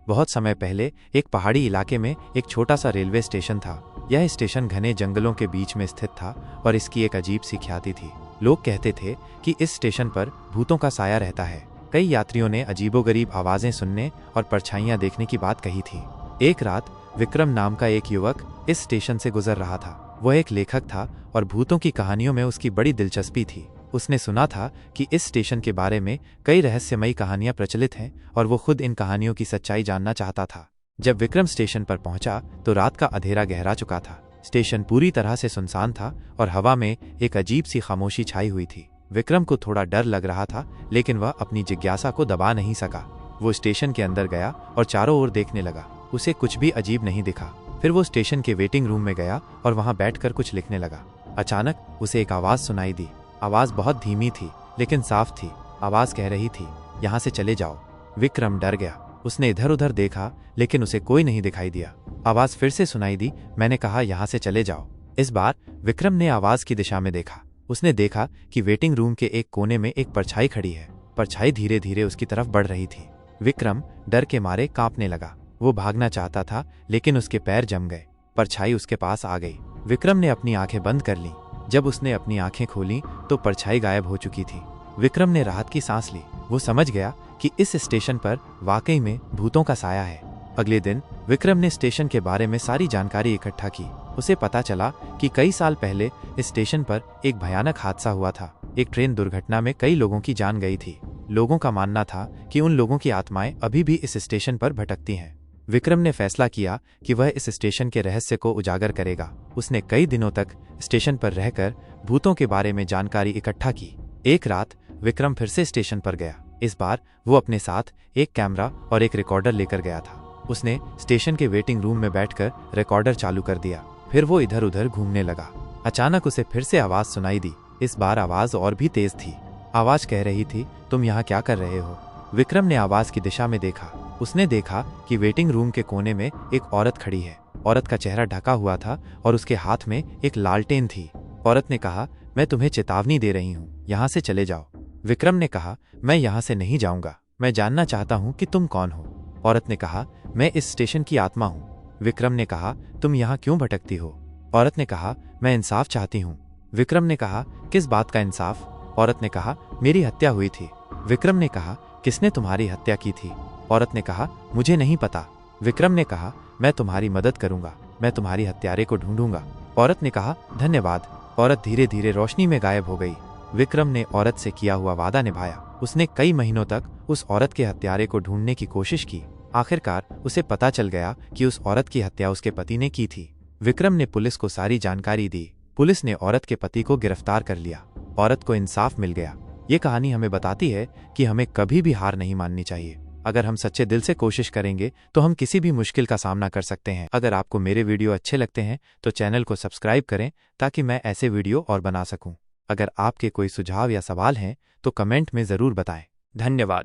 बहुत समय पहले एक पहाड़ी इलाके में एक छोटा सा रेलवे स्टेशन था। यह स्टेशन घने जंगलों के बीच में स्थित था और इसकी एक अजीब सी ख्याति थी। लोग कहते थे कि इस स्टेशन पर भूतों का साया रहता है। कई यात्रियों ने अजीबोगरीब आवाजें सुनने और परछाइयां देखने की बात कही थी। एक रात विक्रम नाम का एक युवक इस स्टेशन से गुजर रहा था। वह एक लेखक था और भूतों की कहानियों में उसकी बड़ी दिलचस्पी थी। उसने सुना था कि इस स्टेशन के बारे में कई रहस्यमयी कहानियां प्रचलित हैं और वो खुद इन कहानियों की सच्चाई जानना चाहता था। जब विक्रम स्टेशन पर पहुंचा तो रात का अंधेरा गहरा चुका था। स्टेशन पूरी तरह से सुनसान था और हवा में एक अजीब सी खामोशी छाई हुई थी। विक्रम को थोड़ा डर लग रहा था, लेकिन वह अपनी जिज्ञासा को दबा नहीं सका। वो स्टेशन के अंदर गया और चारों ओर देखने लगा। उसे कुछ भी अजीब नहीं दिखा। फिर वो स्टेशन के वेटिंग रूम में गया और वहां बैठकर कुछ लिखने लगा। अचानक उसे एक आवाज सुनाई दी। आवाज बहुत धीमी थी लेकिन साफ थी। आवाज कह रही थी, यहाँ से चले जाओ। विक्रम डर गया। उसने इधर उधर देखा लेकिन उसे कोई नहीं दिखाई दिया। आवाज फिर से सुनाई दी, मैंने कहा यहाँ से चले जाओ। इस बार विक्रम ने आवाज की दिशा में देखा। उसने देखा कि वेटिंग रूम के एक कोने में एक परछाई खड़ी है। परछाई धीरे धीरे उसकी तरफ बढ़ रही थी। विक्रम डर के मारे कांपने लगा। वो भागना चाहता था लेकिन उसके पैर जम गए। परछाई उसके पास आ गई। विक्रम ने अपनी आंखें बंद कर लीं। जब उसने अपनी आंखें खोलीं तो परछाई गायब हो चुकी थी। विक्रम ने राहत की सांस ली। वो समझ गया कि इस स्टेशन पर वाकई में भूतों का साया है। अगले दिन विक्रम ने स्टेशन के बारे में सारी जानकारी इकट्ठा की। उसे पता चला कि कई साल पहले इस स्टेशन पर एक भयानक हादसा हुआ था। एक ट्रेन दुर्घटना में कई लोगों की जान गई थी। लोगों का मानना था कि उन लोगों की आत्माएं अभी भी इस स्टेशन पर भटकती हैं। विक्रम ने फैसला किया कि वह इस स्टेशन के रहस्य को उजागर करेगा। उसने कई दिनों तक स्टेशन पर रहकर भूतों के बारे में जानकारी इकट्ठा की। एक रात विक्रम फिर से स्टेशन पर गया। इस बार वो अपने साथ एक कैमरा और एक रिकॉर्डर लेकर गया था। उसने स्टेशन के वेटिंग रूम में बैठकर रिकॉर्डर चालू कर दिया। फिर वो इधर उधर घूमने लगा। अचानक उसे फिर से आवाज सुनाई दी। इस बार आवाज और भी तेज थी। आवाज कह रही थी, तुम यहाँ क्या कर रहे हो? विक्रम ने आवाज की दिशा में देखा। उसने देखा कि वेटिंग रूम के कोने में एक औरत खड़ी है। औरत का चेहरा ढका हुआ था और उसके हाथ में एक लालटेन थी। औरत ने कहा, मैं तुम्हें चेतावनी दे रही हूँ, यहाँ से चले जाओ। विक्रम ने कहा, मैं यहाँ से नहीं जाऊंगा। मैं जानना चाहता हूँ कि तुम कौन हो। औरत ने कहा, मैं इस स्टेशन की आत्मा हूँ। विक्रम ने कहा, तुम यहाँ क्यों भटकती हो? औरत ने कहा, मैं इंसाफ चाहती हूँ। विक्रम ने कहा, किस बात का इंसाफ? औरत ने कहा, मेरी हत्या हुई थी। विक्रम ने कहा, किसने तुम्हारी हत्या की थी? औरत ने कहा, मुझे नहीं पता। विक्रम ने कहा, मैं तुम्हारी मदद करूंगा। मैं तुम्हारी हत्यारे को ढूंढूंगा। औरत ने कहा, धन्यवाद। औरत धीरे धीरे रोशनी में गायब हो गई। विक्रम ने औरत से किया हुआ वादा निभाया। उसने कई महीनों तक उस औरत के हत्यारे को ढूंढने की कोशिश की। आखिरकार उसे पता चल गया कि उस औरत की हत्या उसके पति ने की थी। विक्रम ने पुलिस को सारी जानकारी दी। पुलिस ने औरत के पति को गिरफ्तार कर लिया। औरत को इंसाफ मिल गया। ये कहानी हमें बताती है कि हमें कभी भी हार नहीं माननी चाहिए। अगर हम सच्चे दिल से कोशिश करेंगे तो हम किसी भी मुश्किल का सामना कर सकते हैं। अगर आपको मेरे वीडियो अच्छे लगते हैं तो चैनल को सब्सक्राइब करें ताकि मैं ऐसे वीडियो और बना सकूं। अगर आपके कोई सुझाव या सवाल हैं तो कमेंट में ज़रूर बताएं। धन्यवाद।